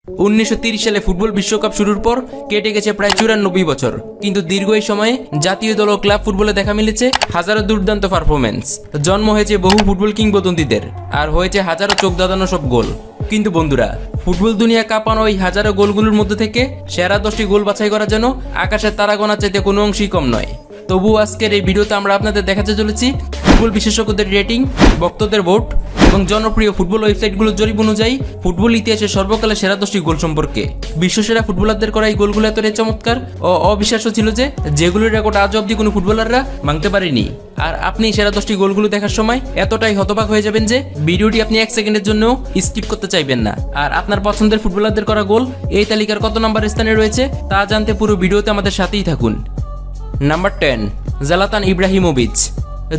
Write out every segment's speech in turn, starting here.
1930 সালে ফুটবল বিশ্বকাপ শুরুর পর কেটে গেছে প্রায় 94 বছর, কিন্তু দীর্ঘ এই সময়ে জাতীয় দল ও ক্লাব ফুটবলে দেখা মিলেছে হাজারো দুর্দান্ত পারফরমেন্স। জন্ম হয়েছে বহু ফুটবল কিংবদন্তিদের, আর হয়েছে হাজারো চোখ ধাঁধানো সব গোল। কিন্তু বন্ধুরা, ফুটবল দুনিয়া কাঁপানো ওই হাজারো গোলগুলোর মধ্যে থেকে সেরা 10টি গোল বাছাই করার জন্য আকাশের তারা গোনা চাইতে কোনো অংশই কম নয়। তবুও আজকের এই ভিডিওতে আমরা আপনাদের দেখাতে চলেছি ফুটবল বিশেষজ্ঞদের রেটিং, ভক্তদের ভোট এবং জনপ্রিয় ফুটবল ওয়েবসাইটগুলোর জরিপ অনুযায়ী ফুটবল ইতিহাসের সর্বকালের সেরা 10টি গোল সম্পর্কে। বিশ্বসেরা ফুটবলারদের করা এই গোলগুলো এতটাই চমৎকার ও অবিশ্বাস্য ছিল যে যেগুলোর রেকর্ড আজ অব্দি কোনো ফুটবলাররা ভাঙতে পারেনি। আর আপনি সেরা 10টি গোলগুলো দেখার সময় এতটাই হতবাক হয়ে যাবেন যে ভিডিওটি আপনি 1 সেকেন্ডের জন্য স্কিপ করতে চাইবেন না। আর আপনার পছন্দের ফুটবলারদের করা গোল এই তালিকার কত নম্বর স্থানে রয়েছে তা জানতে পুরো ভিডিওতে আমাদের সাথেই থাকুন। Number 10, জালাতান Ibrahimovic.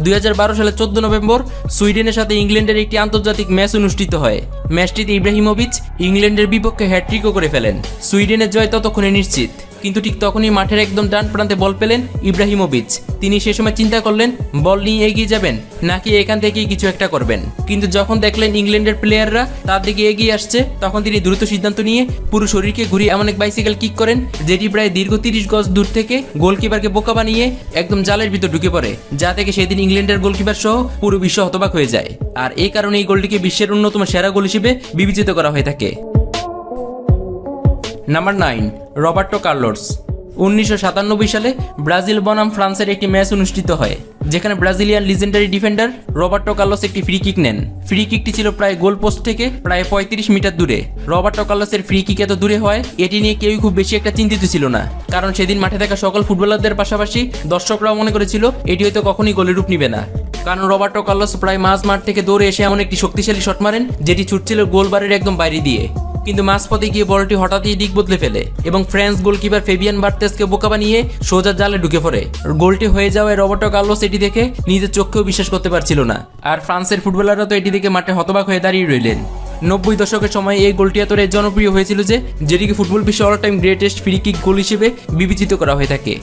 2012 সালের 14 নভেম্বর সুইডেনের সাথে ইংল্যান্ডের একটি আন্তর্জাতিক ম্যাচ অনুষ্ঠিত হয়। ম্যাচটিতে ইব্রাহিমোভিচ ইংল্যান্ডের বিপক্ষে হ্যাট্রিকও করে ফেলেন। সুইডেনের জয় ততক্ষণে নিশ্চিত, কিন্তু ঠিক তখনই মাঠের একদম ডান প্রান্তে বল পেলেন ইব্রাহিমোভিচ। তিনি সে সময় চিন্তা করলেন বল নিয়ে এগিয়ে যাবেন নাকি এখান থেকেই কিছু একটা করবেন। কিন্তু যখন দেখলেন ইংল্যান্ডের প্লেয়াররা তার দিকে এগিয়ে আসছে, তখন তিনি দ্রুত সিদ্ধান্ত নিয়ে পুরো শরীরকে ঘুরিয়ে এমন এক বাইসাইকেল কিক করেন যেটি প্রায় দীর্ঘ 30 গজ দূর থেকে গোলকিপারকে বোকা বানিয়ে একদম জালের ভিতর ঢুকে পড়ে, যা থেকে সেদিন ইংল্যান্ডের গোলকিপার সহ পুরো বিশ্ব হতবাক হয়ে যায়। আর এই কারণে এই গোলটিকে বিশ্বের অন্যতম সেরা গোল হিসেবে বিবেচিত করা হয়ে থাকে। Number 9, Roberto Carlos. 1997 সালে ব্রাজিল বনাম ফ্রান্সের একটি ম্যাচ অনুষ্ঠিত হয়, যেখানে Brazilian legendary defender Roberto Carlos একটি ফ্রি কিক নেন। ফ্রি কিকটি ছিল প্রায় গোল পোস্ট থেকে প্রায় 35 মিটার দূরে। রবার্টো কার্লোসের ফ্রি কিক এত দূরে হয় এটি নিয়ে কেউই খুব বেশি একটা চিন্তিত ছিল না, কারণ সেদিন মাঠে থাকা সকল ফুটবলারদের পাশাপাশি দর্শকরাও মনে করেছিল এটি হয়তো কখনই গোলের রূপ নিবে না। কারণ রবার্টো কার্লোস প্রায় মাঝ মাঠ থেকে দৌড়ে এসে এমন একটি শক্তিশালী শট মারেন যেটি ছুটছিল গোলবারের একদম বাইরে দিয়ে। কিন্তু মাঝপথে গিয়ে বলটি হঠাৎই দিক বদলে ফেলে এবং ফ্রান্স গোলকিপার ফেবিয়ান বার্তেসকে বোকা বানিয়ে সোজা জালে ঢুকে পড়ে। গোলটি হয়ে যাওয়ায় রবার্টো কার্লোস এটি দেখে নিজের চোখকেও বিশ্বাস করতে পারছিল না। আর ফ্রান্সের ফুটবলাররা তো এটি দেখে মাঠে হতবাক হয়ে দাঁড়িয়ে রইলেন। 90 দশকের সময় এই গোলটি এতটাই জনপ্রিয় হয়েছিল যে যেটিকে ফুটবল বিশ্বে all time greatest free kick goal হিসেবে বিবেচিত করা হয়ে থাকে।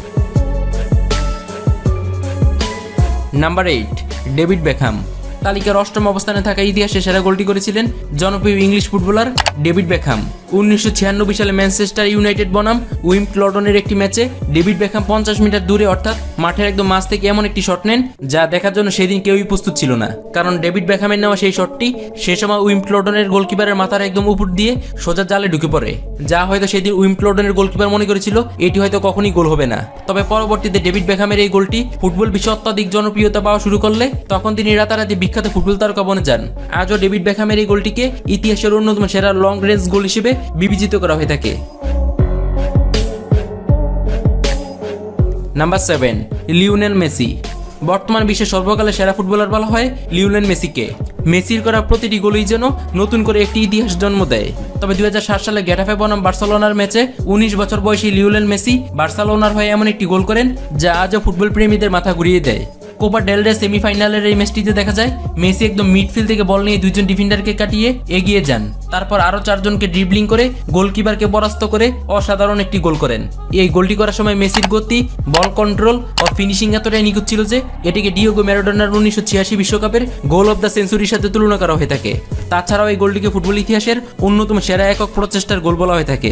Number 8, David Beckham. তালিকার 8ম অবস্থানে থাকা ইতিহাসে সেরা গোলটি করেছিলেন জনপ্রিয় ইংলিশ ফুটবলার ডেভিড বেকহ্যাম। 1996 সালে ম্যানচেস্টার ইউনাইটেড বনাম উইম্বলডনের একটি ম্যাচে ডেভিড বেকহ্যাম 50 মিটার দূরে অর্থাৎ মাঠের একদম মাঝ থেকে এমন একটি শট নেন যা দেখার জন্য সেদিন কেউই প্রস্তুত ছিল না, কারণ ডেভিড বেকহ্যামের নেওয়া সেই শটটি সে সময় উইম্বলডনের গোলকিপারের মাথার একদম উপর দিয়ে সোজা জালে ঢুকে পড়ে, যা হয়তো সেদিন উইম্বলডনের গোলকিপার মনে করেছিল এটি হয়তো কখনই গোল হবে না। তবে পরবর্তীতে ডেভিড বেকহ্যামের এই গোলটি ফুটবল বিশ্বে অত্যাধিক জনপ্রিয়তা পাওয়া শুরু করলে তখন তিনি রাতারাতি বিখ্যাত ফুটবল তারকা বনে যান। আজও ডেভিড বেকহ্যামের এই গোলটিকে ইতিহাসের অন্যতম সেরা লং রেঞ্জ গোল হিসেবে বিবেচিত করা হয়ে থাকে। Number 7, Lionel Messi. বর্তমান বিশ্বের সর্বকালের সেরা ফুটবলার বলা হয় লিওনেল মেসিকে। মেসির করা প্রতিটি গোলই যেন নতুন করে একটি ইতিহাস জন্ম দেয়। তবে 2007 সালে গেটাফে বনাম বার্সেলোনার ম্যাচে 19 বছর বয়সী লিওনেল মেসি বার্সেলোনার হয়ে এমন একটি গোল করেন যা আজও ফুটবল প্রেমীদের মাথা ঘুরিয়ে দেয়। কোপা ডেল রে সেমিফাইনালের এই ম্যাচটিতে দেখা যায় মেসি একদম মিডফিল্ড থেকে বল নিয়ে 2জন ডিফেন্ডারকে কাটিয়ে এগিয়ে যান, তারপর আরও 4 জনকে ড্রিবলিং করে গোলকিপারকে পরাস্ত করে অসাধারণ একটি গোল করেন। এই গোলটি করার সময় মেসির গতি, বল কন্ট্রোল ও ফিনিশিং এতটাই নিখুঁত ছিল যে এটিকে ডিয়েগো ম্যারাডোনার 1986 বিশ্বকাপের গোল অব দ্য সেঞ্চুরির সাথে তুলনা করা হয়ে থাকে। তাছাড়াও এই গোলটিকে ফুটবল ইতিহাসের অন্যতম সেরা একক প্রচেষ্টার গোল বলা হয়ে থাকে।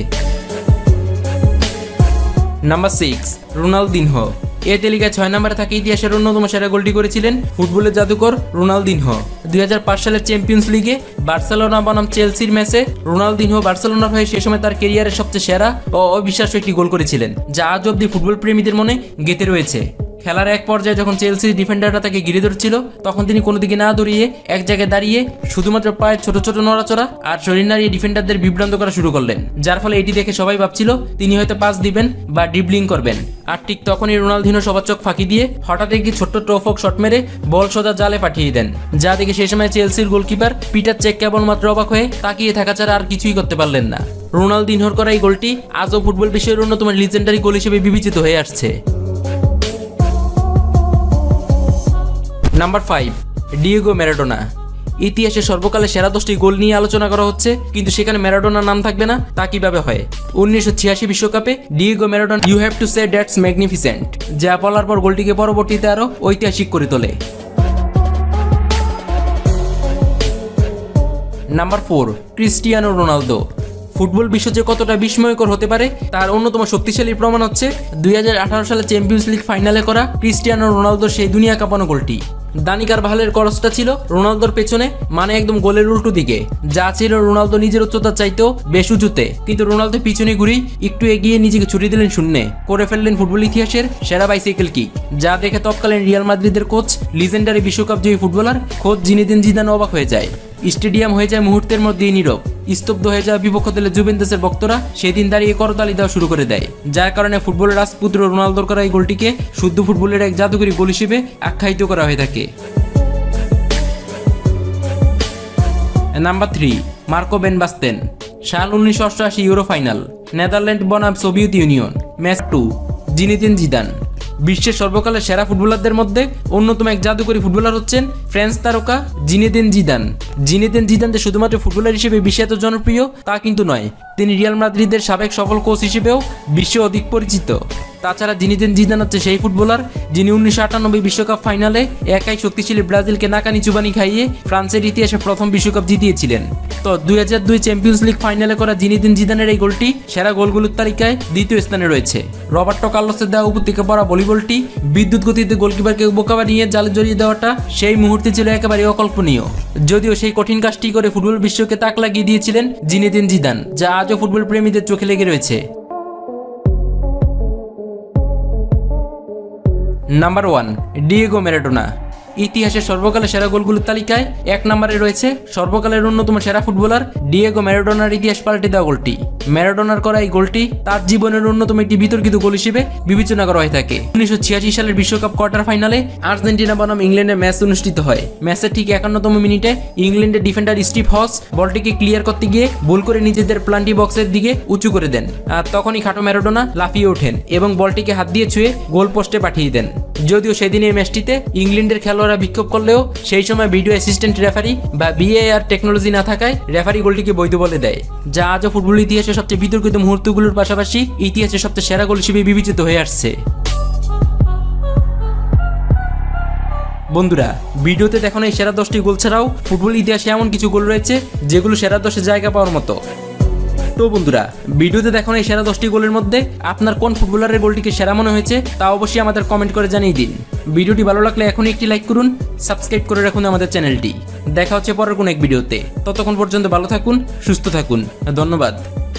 Number 6, Ronaldinho. এই তালিকায় 6 নম্বরে থাকে ইতিহাসের অন্যতম সেরা গোলটি করেছিলেন ফুটবলের জাদুকর রোনালদিনহো। 2005 সালের চ্যাম্পিয়ন্স লিগে বার্সেলোনা বনাম চেলসির ম্যাচে রোনালদিনহো বার্সেলোনার হয়ে সে সময় তার ক্যারিয়ারের সবচেয়ে সেরা ও অবিশ্বাস্য একটি গোল করেছিলেন, যা আজ অব্দি ফুটবল প্রেমীদের মনে গেঁথে রয়েছে। খেলার এক পর্যায়ে যখন চেলসির ডিফেন্ডাররা তাকে ঘিরে ধরছিল, তখন তিনি কোনো দিকে না দৌড়িয়ে এক জায়গায় দাঁড়িয়ে শুধুমাত্র পায়ের ছোট ছোট নড়াচড়া আর শরীর নাড়িয়ে ডিফেন্ডারদের বিভ্রান্ত করা শুরু করলেন, যার ফলে এটি দেখে সবাই ভাবছিল তিনি হয়তো পাস দিবেন বা ড্রিবলিং করবেন। আর ঠিক তখনই রোনালদিনহো সবার চোখ ফাঁকি দিয়ে হঠাৎ একটি ছোট্ট টোফক শট মেরে বল সোজা জালে পাঠিয়ে দেন, যা দেখে সেই সময় চেলসির গোলকিপার পিটার চেক কেবলমাত্র অবাক হয়ে তাকিয়ে থাকা ছাড়া আর কিছুই করতে পারলেন না। রোনালদিনহোর করা এই গোলটি আজও ফুটবল বিশ্বের অন্যতম লিজেন্ডারি গোল হিসেবে বিবেচিত হয়ে আসছে। Number 5, Diego Maradona. ইতিহাসে সর্বকালের সেরা 10টি গোল নিয়ে আলোচনা করা হচ্ছে, কিন্তু সেখানে ম্যারাডোনার নাম থাকবে না তা কিভাবে হয়? 1986 বিশ্বকাপে Diego Maradona you have to say that's magnificent, যা বলার পর গোলটিকে পরবর্তীতে আরও ঐতিহাসিক করে তোলে। Number 4, Cristiano Ronaldo. ফুটবল বিশ্ব যে কতটা বিস্ময়কর হতে পারে তার অন্যতম শক্তিশালী প্রমাণ হচ্ছে 2018 সালে চ্যাম্পিয়ন্স লিগ ফাইনালে করা ক্রিস্টিয়ানো রোনালদোর সেই দুনিয়া কাঁপানো গোলটি। দানিকার ভালের ক্রসটা ছিল রোনালদোর পেছনে, মানে একদম গোলের উল্টো দিকে, যা ছিল রোনালদো নিজের উচ্চতার চাইতেও বেশ উঁচুতে, কিন্তু রোনালদো পিছনে ঘুরি একটু এগিয়ে নিজেকে ছুটি দিলেন শূন্যে, করে ফেললেন ফুটবল ইতিহাসের সেরা বাইসাইকেল কিক, যা দেখে তৎকালীন রিয়াল মাদ্রিদের কোচ, লিজেন্ডারি বিশ্বকাপ জয়ী ফুটবলার কোচ জিনেদিন জিদান অবাক হয়ে যায়। স্টেডিয়াম হয়ে যায় মুহূর্তের মধ্যেই নীরব, স্তব্ধ হয়ে যাওয়া বিপক্ষ দলের জুভেন্টাসের ভক্তরা সেদিন দাঁড়িয়ে করতালি দেওয়া শুরু করে দেয়, যার কারণে ফুটবলের রাজপুত্র রোনালদোর করা এই গোলটিকে শুদ্ধ ফুটবলের এক জাদুকরী গোল হিসেবে আখ্যায়িত করা হয়ে থাকে। Number 3, Marco van Basten. সাল 1988 ইউরো ফাইনাল, নেদারল্যান্ড বনাম Soviet union. Match 2, Zinedine Zidane. বিশ্বের সর্বকালের সেরা ফুটবলারদের মধ্যে অন্যতম এক জাদুকরী ফুটবলার হচ্ছেন ফ্রান্স তারকা জিনেদিন জিদান। জিনেদিন জিদান যে শুধুমাত্র ফুটবলার হিসেবে বিশ্বে এত জনপ্রিয় তা কিন্তু নয়, তিনি রিয়াল মাদ্রিদের সাবেক সফল কোচ হিসেবেও বিশ্বে অধিক পরিচিত। তাছাড়া জিনেদিন জিদান হচ্ছে সেই ফুটবলার যিনি 1998 বিশ্বকাপ ফাইনালে একাই শক্তিশালী ব্রাজিলকে নাকানি চুবানি খাইয়ে ফ্রান্সের ইতিহাসে প্রথম বিশ্বকাপ জিতিয়েছিলেন। তো 2002 চ্যাম্পিয়ন্স লিগ ফাইনালে করা জিনেদিন জিদানের এই গোলটি সেরা গোলগুলোর তালিকায় দ্বিতীয় স্থানে রয়েছে। রবার্টো কার্লোসের দেওয়া উপর থেকে পড়া ভলিবলটি বিদ্যুৎ গতিতে গোলকিপারকে বোকা বানিয়ে জালে জড়িয়ে দেওয়াটা সেই মুহূর্তে ছিল একেবারে অকল্পনীয়। যদিও সেই কঠিন কাজটি করে ফুটবল বিশ্বকে তাক লাগিয়ে দিয়েছিলেন জিনেদিন জিদান, যা আজও ফুটবল প্রেমীদের চোখে লেগে রয়েছে। Number 1, Diego Maradona. ইতিহাসের সর্বকালের সেরা গোলগুলোর তালিকায় 1 নম্বরে রয়েছে সর্বকালের অন্যতম সেরা ফুটবলার ডিয়েগো ম্যারাডোনার ইতিহাস পাল্টে দেওয়া গোলটি। ম্যারাডোনার করা এই গোলটি তার জীবনের অন্যতম একটি বিতর্কিত গোল হিসেবে বিবেচনা করা হয়ে থাকে। 1986 সালের বিশ্বকাপ কোয়ার্টার ফাইনালে আর্জেন্টিনা বনাম ইংল্যান্ডের ম্যাচ অনুষ্ঠিত হয়। ম্যাচের ঠিক 51তম মিনিটে ইংল্যান্ডের ডিফেন্ডার স্টিভ হস বলটিকে ক্লিয়ার করতে গিয়ে ভুল করে নিজেদের প্লান্টি বক্সের দিকে উঁচু করে দেন, আর তখনই খাটো ম্যারাডোনা লাফিয়ে ওঠেন এবং বলটিকে হাত দিয়ে ছুঁয়ে গোল পোস্টে পাঠিয়ে দেন। যদিও সেদিন এই ম্যাচটিতে ইংল্যান্ডের খেলোয়াড়রা বিক্ষোভ করলেও সেই সময় ভিডিও অ্যাসিস্ট্যান্ট রেফারি বা VAR টেকনোলজি না থাকায় রেফারি গোলটিকে বৈধ বলে দেয়, যা আজও ফুটবল ইতিহাসে সবচেয়ে বিতর্কিত মুহূর্তগুলোর পাশাপাশি ইতিহাসের সবচেয়ে সেরা গোল হিসেবে বিবেচিত হয়ে আসছে। বন্ধুরা, ভিডিওতে দেখানো এই সেরা 10টি গোল ছাড়াও ফুটবল ইতিহাসে এমন কিছু গোল রয়েছে যেগুলো সেরা 10-এ জায়গা পাওয়ার মতো। তো বন্ধুরা, ভিডিওতে দেখানো এই সেরা 10টি গোলের মধ্যে আপনার কোন ফুটবলারের গোলটিকে সেরা মনে হয়েছে তা অবশ্যই আমাদের কমেন্ট করে জানিয়ে দিন। ভিডিওটি ভালো লাগলে এখনই একটি লাইক করুন, সাবস্ক্রাইব করে রাখুন আমাদের চ্যানেলটি। দেখা হচ্ছে পরের কোন এক ভিডিওতে। ততক্ষণ পর্যন্ত ভালো থাকুন, সুস্থ থাকুন। ধন্যবাদ।